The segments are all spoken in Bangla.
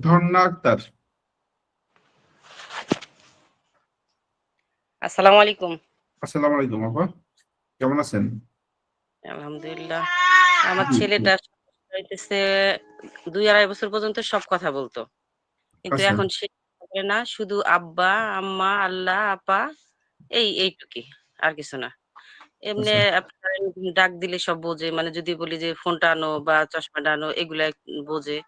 ঝর্ণা আক্তার। আসসালামু আলাইকুম। আসসালামু আলাইকুম আপা, কেমন আছেন? আলহামদুলিল্লাহ। আমার ছেলেটা হইতেছে 2-2.5 বছর পর্যন্ত সব কথা বলতো, কিন্তু আচ্ছা এখন সে বলে না, শুধু আব্বা, আম্মা, আল্লাহ, আপা, এইটুকুই, আর কিছু না। এমনি আচ্ছা আপনার ডাক দিলে সব বোঝে, মানে যদি বলি যে ফোনটা আনো বা চশমাটা আনো, এগুলা বোঝে।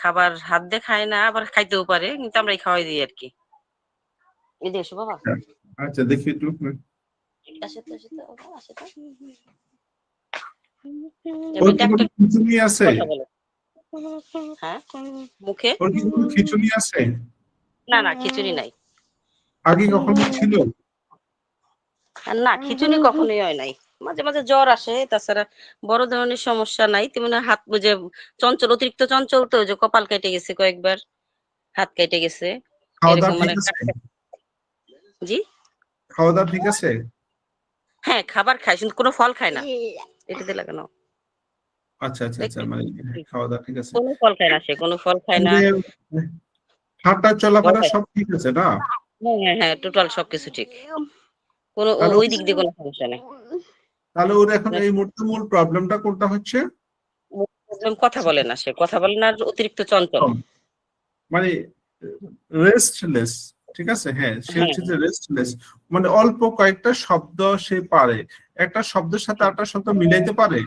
খাবার হাত দিয়ে খায় না, আবার খাইতেও পারে, কিন্তু আমরাই খাওয়াই দিই আর কি। এদিকে এসো বাবা। আচ্ছা, দেখি একটু। আসে তো, আসে তো বাবা, আসে তো। ওর এমনি কি কোনো খিঁচুনি আছে? কথা বলে। হ্যাঁ, মুখে ওর কি কোনো খিঁচুনি আছে? না না, খিচুড়ি নাই। আগে কখনো ছিল? না, খিচুনি কখনোই হয় নাই। মাঝে মাঝে জ্বর আসে, তাছাড়া বড় ধরনের সমস্যা নাই। তেমনি হাত বুঝে চঞ্চল, অতিরিক্ত চঞ্চল, তো ওই যে কপাল কেটে গেছে কয়েকবার, হাত কেটে গেছে, খাওয়া দাওয়া এরকম ঠিক মানে। আছে? জি, খাওয়া দাওয়া ঠিক আছে? হ্যাঁ খাবার খায়, কিন্তু কোনো ফল খায় না। এটা দিয়ে লাগানো আচ্ছা আচ্ছা আচ্ছা, দেখছেন? মানে খাওয়া দাওয়া ঠিক আছে। কোনো ফল খায় না, সে কোনো ফল খায় এই না। যে হাঁটা চলাফেরা ভয় সব ঠিক আছে না? হ্যাঁ হ্যাঁ হ্যাঁ, টোটাল সবকিছু ঠিক, কোনো তাহলে ওই দিক দিয়ে কোনো সমস্যা নেই। তাহলে ওর এখন এই মুহূর্তে মূল প্রবলেমটা কোনটা হচ্ছে? কথা বলে না, সে কথা বলে না, আর অতিরিক্ত চঞ্চল। মানে রেস্টলেস, ঠিক আছে, হ্যাঁ সে হ্যাঁ হচ্ছে যে রেস্টলেস, মানে অল্প কয়েকটা শব্দ সে পারে, একটা শব্দের সাথে হ্যাঁ। আরেকটা শব্দ মিলাইতে পারে।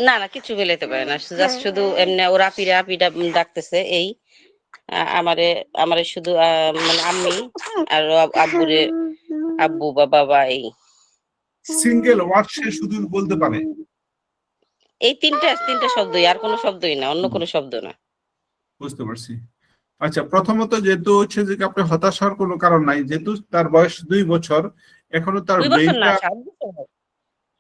না না, কিছু মিলাইতে পারে না, জাস্ট শুধু এমনি ওরা আপিরা আপিটা ডাকতেছে এই। আমারে আমারে শুধু মানে আম্মি, আর আব্বুরে আব্বু বা বাবা, এই সিঙ্গেল ওয়ার্ড সে শুধু বলতে পারে। এই তিনটা তিনটা শব্দই, আর কোনো শব্দই না, অন্য কোনো শব্দ না। বুঝতে পারছি। আচ্ছা, প্রথমত যেহেতু হচ্ছে যে আপনি হতাশ হওয়ার কোনো কারণ নাই, যেহেতু তার বয়স 2 বছর, এখনো তার 2 বছর না, ব্রেইনটা। 7 বছর হয়।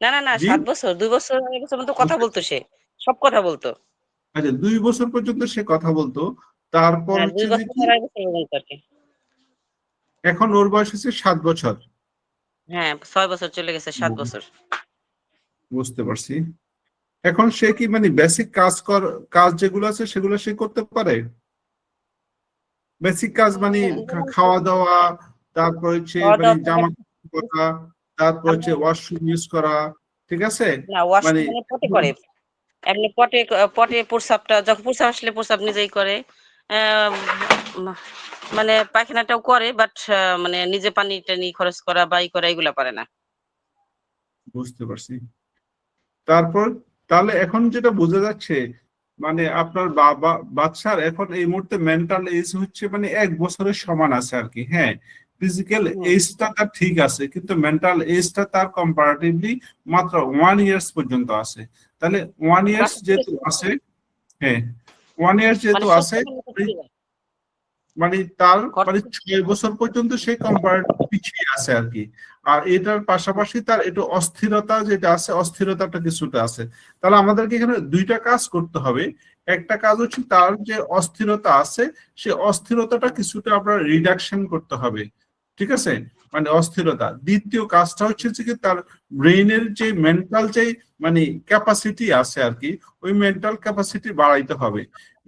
না না না, জি, 7 বছর, 2 বছর, 1 বছর মতো কথা বলতো সে, সব কথা বলতো। আচ্ছা 2 বছর পর্যন্ত সে কথা বলতো, তারপর হ্যাঁ, দুই হচ্ছে যে বছর কি 2.5 বছর পর্যন্ত আর কি। এখন ওর বয়স হচ্ছে 7 বছর। হ্যাঁ, 6 বছর চলে গেছে, 7 বছর। বুঝতে পারছি। এখন সে কি মানে বেসিক কাজ যেগুলো আছে সেগুলো সে করতে পারে? বেসিক কাজ মানে খাওয়া দাওয়া, তারপর হচ্ছে খাওয়া মানে দাওয়া জামা কাপড় পরা, তারপর আমরা হচ্ছে ওয়াশরুম ইউজ করা, ঠিক আছে, না, মানে ওয়াশরুম মানে পটে করে। এমনি পটে, পটে প্রস্রাবটা, যখন প্রস্রাব আসলে প্রস্রাব নিজেই করে। আহ, উম, মানে পায়খানাটাও করে, বাট মানে নিজে পানি টানি খরচ করা বা ই করা, এগুলা পারে না। বুঝতে পারছি। তারপর তাহলে এখন যেটা বোঝা যাচ্ছে, মানে আপনার বাচ্চার এখন এই মুহূর্তে মেন্টাল এজ হচ্ছে মানে 1 বছরের সমান আছে আর কি, হ্যাঁ। ফিজিক্যাল হুম। এজটা তার ঠিক আছে, কিন্তু মেন্টাল এজটা তার কম্পারেটিভলি মাত্র 1 ইয়ার্স পর্যন্ত আছে। তাহলে 1 ইয়ার্স যেহেতু আছে, হ্যাঁ 1 ইয়ার্স মানে যেহেতু সব আছে, কথা মতো ঠিক আছে। মানে তার ঘর মানে থেকে 6 বছর পর্যন্ত সে কম্পারেটিভ পিছিয়ে আছে আর কি। আর এটার পাশাপাশি তার একটু অস্থিরতা যেটা আছে, অস্থিরতাটা কিছুটা আছে। তাহলে আমাদেরকে এখানে দুইটা কাজ করতে হবে। একটা কাজ হচ্ছে তার যে অস্থিরতা আছে, সে অস্থিরতাটা কিছুটা আপনার রিডাকশন করতে হবে, ঠিক আছে, মানে অস্থিরতা। দ্বিতীয় কাজটা হচ্ছে যে কি তার ব্রেইনের যে মেন্টাল যে মানে ক্যাপাসিটি আছে আর কি, ওই মেন্টাল ক্যাপাসিটি বাড়াইতে হবে।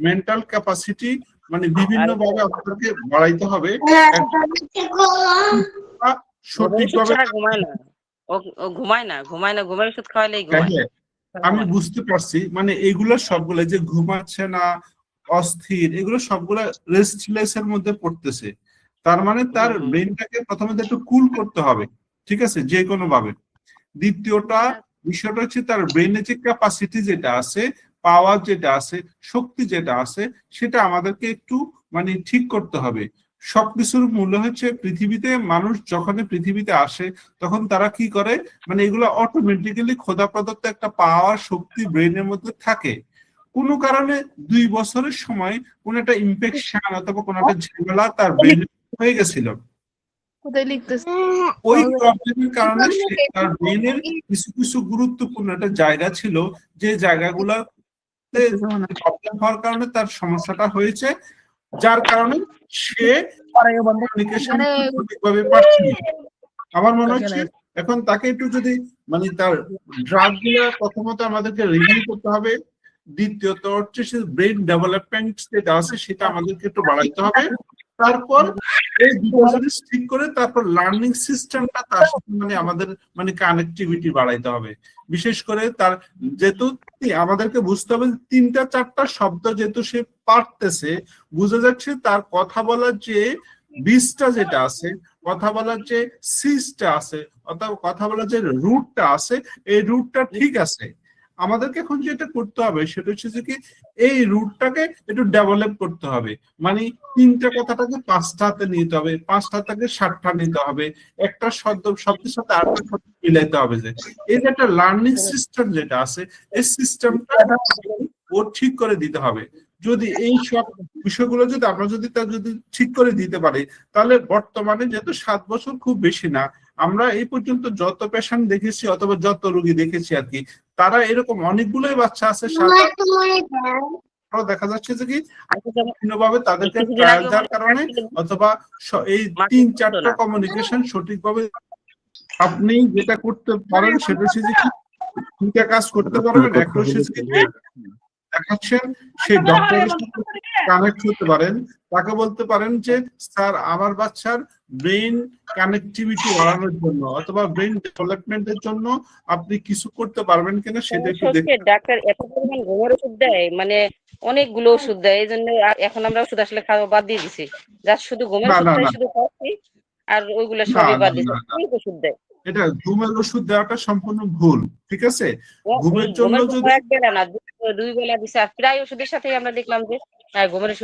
মেন্টাল ক্যাপাসিটি মানে বিভিন্ন আর ভাবে আপনাকে বাড়াইতে হবে। ঘুমের ওষুধ সঠিকভাবে। ছাড়া ঘুমায় না। ও ও ঘুমায় না, ঘুমায় না, ঘুমের ওষুধ খাওয়ালেই হ্যাঁ ঘুমায়। হ্যাঁ, আমি ঘুমায় না। বুঝতে পারছি, মানে এগুলো সবগুলো যে ঘুমাচ্ছে না, অস্থির, এগুলো সবগুলা রেস্টলেস এর মধ্যে পড়তেছে। তার মানে তার হুম হুম। ব্রেনটাকে প্রথমে তো একটু কুল করতে হবে, ঠিক আছে, যে কোনো ভাবে। দ্বিতীয়টা বিষয়টা হচ্ছে তার ব্রেনের যে ক্যাপাসিটি যেটা আছে, পাওয়ার যেটা আছে, শক্তি যেটা আছে, সেটা আমাদেরকে একটু মানে ঠিক করতে হবে। সবকিছুর মূল্য হচ্ছে, পৃথিবীতে মানুষ যখন পৃথিবীতে আসে তখন তারা কি করে, মানে এগুলো অটোমেটিক্যালি খোদা প্রদত্ত একটা পাওয়ার শক্তি ব্রেনের মধ্যে থাকে। কোনো কারণে 2 বছরের সময় কোন একটা ইনফেকশন অথবা কোন একটা ঝামেলা তার ব্রেনে হয়ে গেছিল। কোথায় লিখতেছে? ওই প্রবলেমের কারণে সে তার ব্রেনের কিছু কিছু গুরুত্বপূর্ণ একটা জায়গা ছিল, যে জায়গাগুলোতে প্রবলেম হওয়ার কারণে তার সমস্যাটা হয়েছে, যার কারণে সে কমিউনিকেশন সঠিকভাবে পারছে না। আমার মনে হচ্ছে এখন তাকে একটু যদি মানে তার ড্রাগ গুলা প্রথমত আমাদেরকে রিভিউ করতে হবে, দ্বিতীয়ত হচ্ছে ব্রেন ডেভেলপমেন্ট যেটা আছে সেটা আমাদেরকে একটু বাড়াইতে হবে। তারপর এই দুটো জিনিস ঠিক করে তারপর লার্নিং সিস্টেমটা তার সাথে আমাদের কানেক্টিভিটি বাড়াইতে হবে। বিশেষ করে তার যেহেতু আমাদেরকে বুঝতে হবে 3-4টা শব্দ যেহেতু সে পারতেছে, বোঝা যাচ্ছে তার কথা বলার যে বীজটা যেটা আছে, কথা বলার যে সিজটা আছে, অথবা কথা বলার যে রুটটা আছে, এই রুটটা ঠিক আছে। আমাদেরকে এখন যেটা করতে হবে সেটা হচ্ছে যে কি এই রুটটাকে একটু ডেভেলপ করতে হবে। মানে 3টা কথাটাকে 5টা হাতে নিতে হবে, 5টা থেকে 7টা নিতে হবে, একটা শব্দের সাথে আরেকটা শব্দ মিলাইতে হবে। যে এই যে একটা লার্নিং সিস্টেম যেটা আছে, এই সিস্টেমটা ও ঠিক করে দিতে হবে। যদি এই সব বিষয়গুলো যদি আমরা যদি ঠিক করে দিতে পারি, তাহলে বর্তমানে যেহেতু 7 বছর খুব বেশি না, আমরা এই পর্যন্ত যত পেশেন্ট দেখেছি অথবা যত রোগী দেখেছি আর কি, তারা এরকম অনেকগুলোই বাচ্চা আছে দেখা যাচ্ছে যে কি বিভিন্নভাবে তাদেরকে ট্রায়াল দেওয়ার কারণে অথবা এই 3-4টা কমিউনিকেশন সঠিকভাবে আপনি যেটা করতে পারেন সেটা হচ্ছে যে কি 2টা কাজ করতে পারবেন। একটা হচ্ছে দেখাচ্ছেন সেই ডক্টরের সাথে কানেক্ট হতে পারেন, তাকে বলতে পারেন যে স্যার আমার বাচ্চার ব্রেন কানেক্টিভিটি বাড়ানোর জন্য অথবা ব্রেন ডেভেলপমেন্টের জন্য আপনি কিছু করতে পারবেন কিনা সেটা একটু দেখুন। ডাক্তার এত পরিমাণ ঘুমের ওষুধ দেয়, অনেকগুলো ওষুধ দেয়, এই জন্য এখন আমরা ওষুধ আসলে খাওয়া বাদ দিয়ে দিছি। যা শুধু ঘুমের ওষুধটাই শুধু খাচ্ছি, আর ওইগুলো সবই বাদ দিছি। অনেক ওষুধ দেয়। এটা ঘুমের ওষুধ দেওয়াটা সম্পূর্ণ ভুল, ঠিক আছে? ঘুমের জন্য যদি 1 বেলা না 2 বেলা দিছে, আর প্রায় ওষুধের সাথে আমরা দেখলাম যে ঘুমের ওষুধ